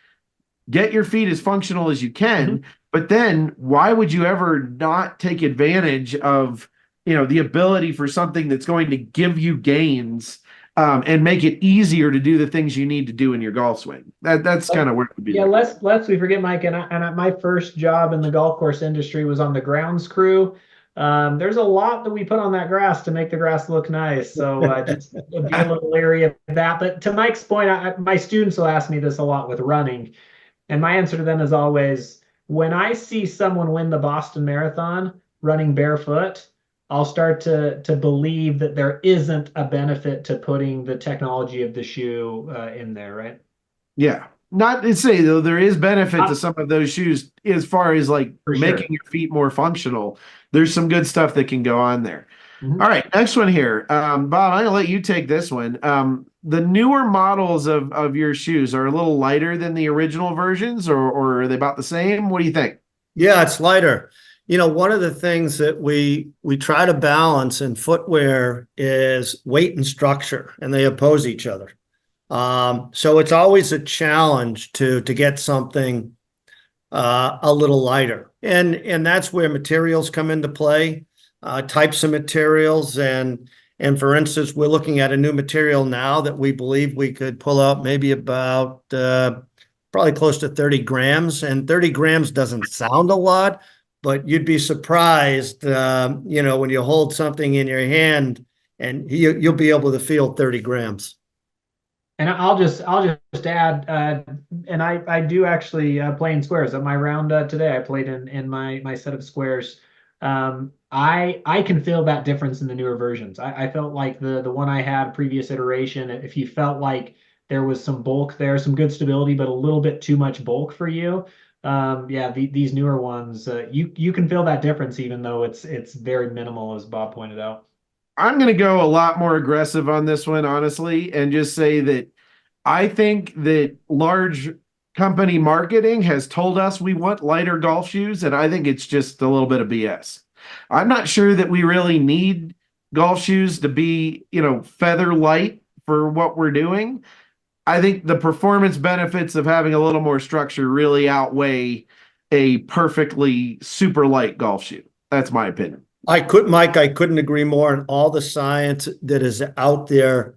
Get your feet as functional as you can, but then why would you ever not take advantage of the ability for something that's going to give you gains and make it easier to do the things you need to do in your golf swing. That's kind of where it would be. Yeah, lest we forget, Mike, my first job in the golf course industry was on the grounds crew. There's a lot that we put on that grass to make the grass look nice. So just be a little leery of that. But to Mike's point, my students will ask me this a lot with running. And my answer to them is always, when I see someone win the Boston Marathon running barefoot, I'll start to believe that there isn't a benefit to putting the technology of the shoe in there, right? Yeah. Not to say though, there is benefit to some of those shoes as far as like making your feet more functional. There's some good stuff that can go on there. Mhm. All right, next one here. Bob, I'm gonna let you take this one. The newer models of your shoes are a little lighter than the original versions, or are they about the same? What do you think? Yeah, it's lighter. You know, one of the things that we try to balance in footwear is weight and structure, and they oppose each other. So it's always a challenge to get something a little lighter, and that's where materials come into play, types of materials, and for instance, we're looking at a new material now that we believe we could pull out maybe about probably close to 30 grams, and 30 grams doesn't sound a lot, but you'd be surprised, you know, when you hold something in your hand and you'll be able to feel 30 grams. And I'll just add, and I do actually play in Sqairz. At my round today, I played in my set of Sqairz. I can feel that difference in the newer versions. I felt like the one I had previous iteration, if you felt like there was some bulk there, some good stability, but a little bit too much bulk for you, yeah, these newer ones, you can feel that difference, even though it's very minimal, as Bob pointed out. I'm going to go a lot more aggressive on this one, honestly, and just say that I think that large company marketing has told us we want lighter golf shoes, and I think it's just a little bit of BS. I'm not sure that we really need golf shoes to be, you know, feather light for what we're doing. I think the performance benefits of having a little more structure really outweigh a perfectly super light golf shoe. That's my opinion. Mike, I couldn't agree more. And all the science that is out there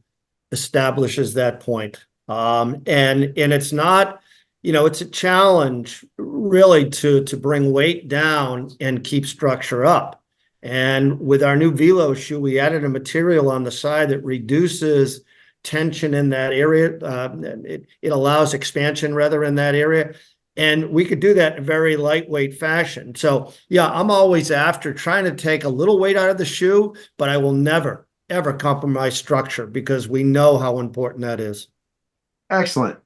establishes that point. And it's not, you know, it's a challenge really to bring weight down and keep structure up. And with our new Velo shoe, we added a material on the side that reduces tension in that area. It allows expansion rather in that area. And we could do that in a very lightweight fashion. So yeah, I'm always after trying to take a little weight out of the shoe, but I will never, ever compromise structure because we know how important that is. Excellent.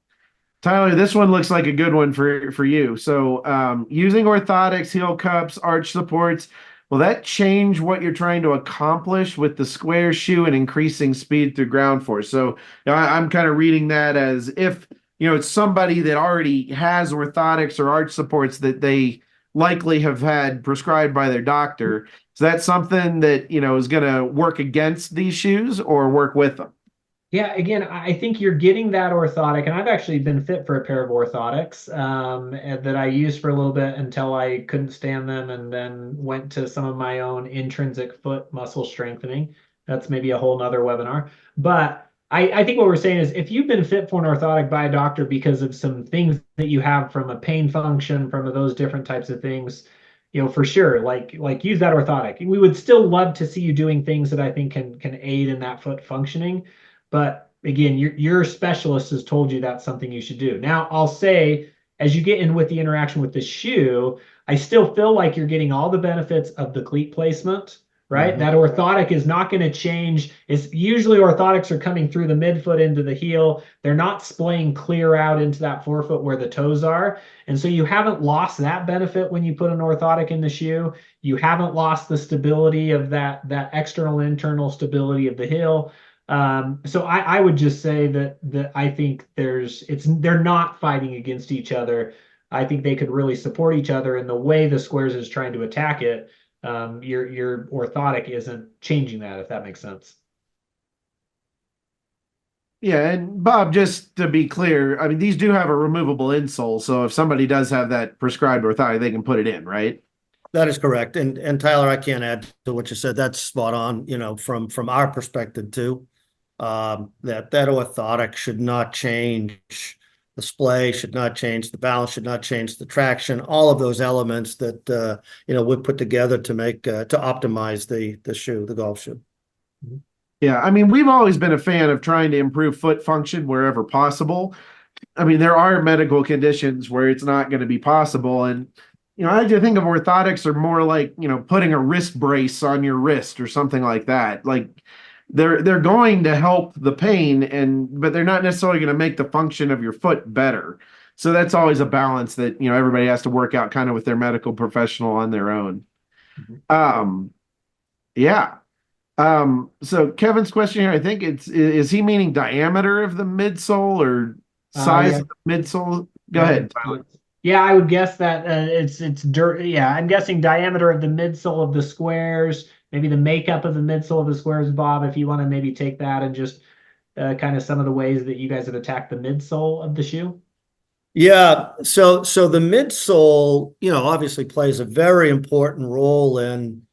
Tyler, this one looks like a good one for you. So using orthotics, heel cups, arch supports, will that change what you're trying to accomplish with the Sqairz shoe and increasing speed through ground force? So you know, I'm kind of reading that as if, you know, it's somebody that already has orthotics or arch supports that they likely have had prescribed by their doctor. Is that something that, you know, is going to work against these shoes or work with them? Yeah, again, I think you're getting that orthotic, and I've actually been fit for a pair of orthotics that I used for a little bit until I couldn't stand them, and then went to some of my own intrinsic foot muscle strengthening. That's maybe a whole nother webinar. But I think what we're saying is if you've been fit for an orthotic by a doctor because of some things that you have from a pain function, from those different types of things, you know, for sure, like use that orthotic. We would still love to see you doing things that I think can aid in that foot functioning. But again, your specialist has told you that's something you should do. Now, I'll say, as you get in with the interaction with the shoe, I still feel like you're getting all the benefits of the cleat placement, right? Mm-hmm. That orthotic is not going to change. It's usually orthotics are coming through the midfoot into the heel. They're not splaying clear out into that forefoot where the toes are. And so you haven't lost that benefit when you put an orthotic in the shoe. You haven't lost the stability of that external internal stability of the heel. So I would just say that I think they're not fighting against each other. I think they could really support each other, and the way the Sqairz is trying to attack it, your orthotic isn't changing that, if that makes sense. Yeah, and Bob, just to be clear, I mean, these do have a removable insole, so if somebody does have that prescribed orthotic, they can put it in, right? That is correct. And Tyler, I can't add to what you said. That's spot on, you know, from our perspective too. that orthotic should not change. The splay should not change. The balance should not change. The traction, all of those elements that we put together to make to optimize the shoe, the golf shoe. Yeah, I mean, we've always been a fan of trying to improve foot function wherever possible. I mean, there are medical conditions where it's not going to be possible. And, I like to think of orthotics are more like, putting a wrist brace on your wrist or something like that. Like they're going to help the pain but they're not necessarily going to make the function of your foot better. So that's always a balance that, everybody has to work out kind of with their medical professional on their own. Yeah. So Kevin's question here, I think is he meaning diameter of the midsole or size Yeah. of the midsole? Go ahead, Tyler. Yeah, I would guess that it's dirt. Yeah, I'm guessing diameter of the midsole of the Sqairz, maybe the makeup of the midsole of the Sqairz, Bob, if you want to maybe take that and just kind of some of the ways that you guys have attacked the midsole of the shoe. Yeah, so the midsole, obviously plays a very important role in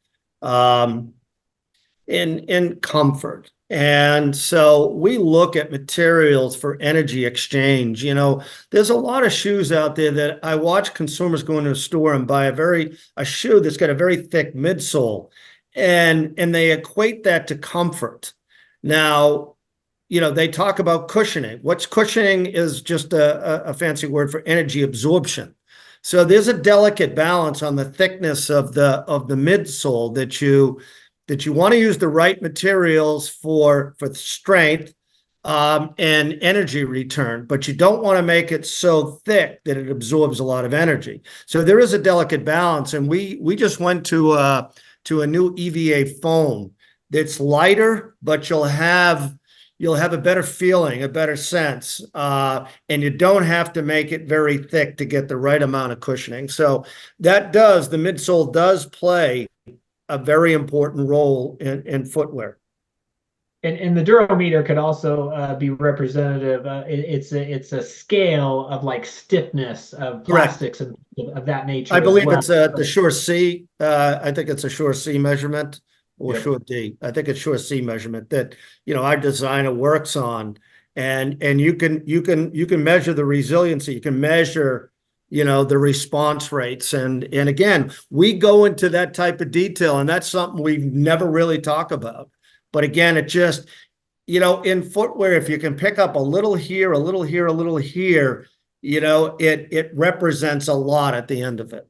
comfort. And so we look at materials for energy exchange. There's a lot of shoes out there that I watch consumers go into a store and buy a shoe that's got a very thick midsole, and they equate that to comfort. Now, they talk about cushioning. What's cushioning is just a fancy word for energy absorption. So there's a delicate balance on the thickness of the midsole that you want to use the right materials for strength and energy return, but you don't want to make it so thick that it absorbs a lot of energy. So there is a delicate balance, and we just went to a new EVA foam that's lighter, but you'll have a better feeling, a better sense, and you don't have to make it very thick to get the right amount of cushioning. So the midsole does play a very important role in footwear. And the durometer could also be representative. It's a scale of like stiffness of plastics and of that nature. I believe it's the Sqairz C. I think it's a Sqairz C measurement or Sqairz D. I think it's Sqairz C measurement that our designer works on, and you can measure the resiliency. You can measure the response rates. And again, we go into that type of detail, and that's something we never really talk about. But again, it just, in footwear, if you can pick up a little here, a little here, a little here, it represents a lot at the end of it.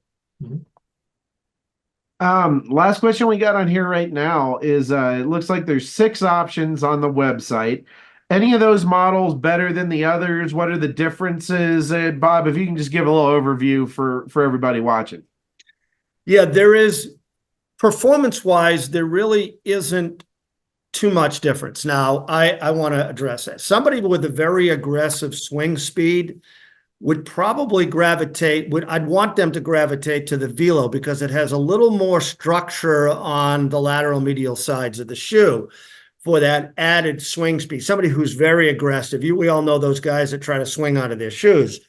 Last question we got on here right now is, it looks like there's 6 options on the website. Any of those models better than the others? What are the differences? Bob, if you can just give a little overview for everybody watching. Yeah, there is, performance-wise, there really isn't too much difference. Now, I want to address that. Somebody with a very aggressive swing speed would probably I'd want them to gravitate to the Velo because it has a little more structure on the lateral medial sides of the shoe for that added swing speed. Somebody who's very aggressive. We all know those guys that try to swing out of their shoes.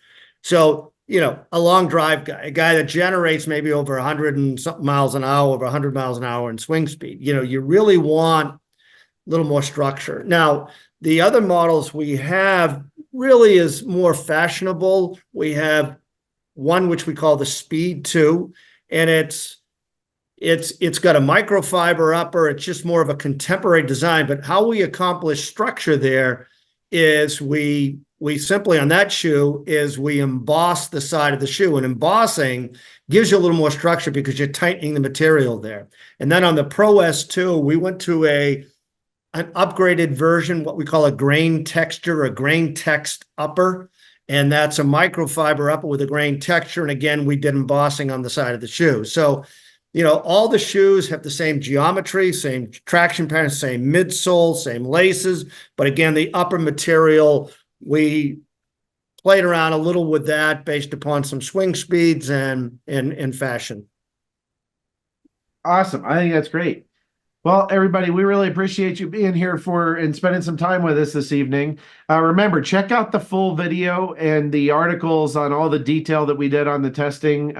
So, a long drive guy, a guy that generates maybe over 100 and something miles an hour, over 100 miles an hour in swing speed. You really want a little more structure. Now, the other models we have really is more fashionable. We have one which we call the Speed 2, and it's got a microfiber upper. It's just more of a contemporary design. But how we accomplish structure there is we simply on that shoe is we emboss the side of the shoe, and embossing gives you a little more structure because you're tightening the material there. And then on the Pro S2, we went to an upgraded version, what we call a grain texture, a grain text upper. And that's a microfiber upper with a grain texture. And again, we did embossing on the side of the shoe. So all the shoes have the same geometry, same traction pattern, same midsole, same laces. But again, the upper material, we played around a little with that based upon some swing speeds and fashion. Awesome. I think that's great. Well, everybody, we really appreciate you being here and spending some time with us this evening. Remember, check out the full video and the articles on all the detail that we did on the testing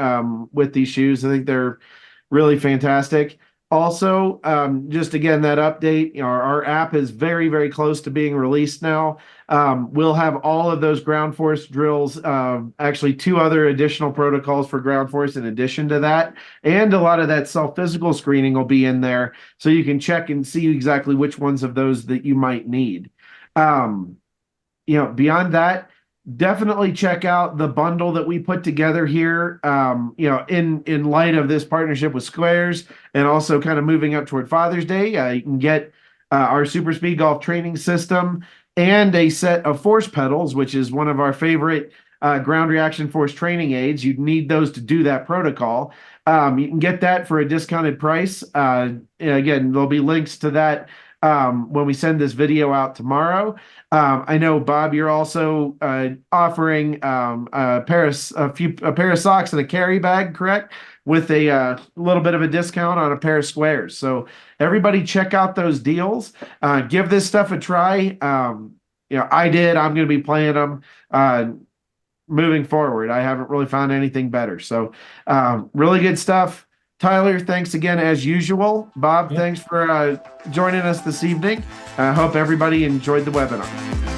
with these shoes. I think they're really fantastic. Also, just again, that update, our app is very, very close to being released now. We'll have all of those ground force drills, actually 2 other additional protocols for ground force in addition to that. And a lot of that self-physical screening will be in there. So you can check and see exactly which ones of those that you might need. Beyond that, definitely check out the bundle that we put together here, in light of this partnership with Sqairz and also kind of moving up toward Father's Day. You can get our SuperSpeed golf training system and a set of force pedals, which is one of our favorite ground reaction force training aids. You need those to do that protocol. You can get that for a discounted price. Again, there'll be links to that when we send this video out tomorrow. I know, Bob, you're also offering a pair of socks and a carry bag, correct? With a little bit of a discount on a pair of Sqairz. So everybody check out those deals. Give this stuff a try. I did. I'm going to be playing them moving forward. I haven't really found anything better. So really good stuff. Tyler, thanks again as usual. Bob, thanks for joining us this evening. I hope everybody enjoyed the webinar.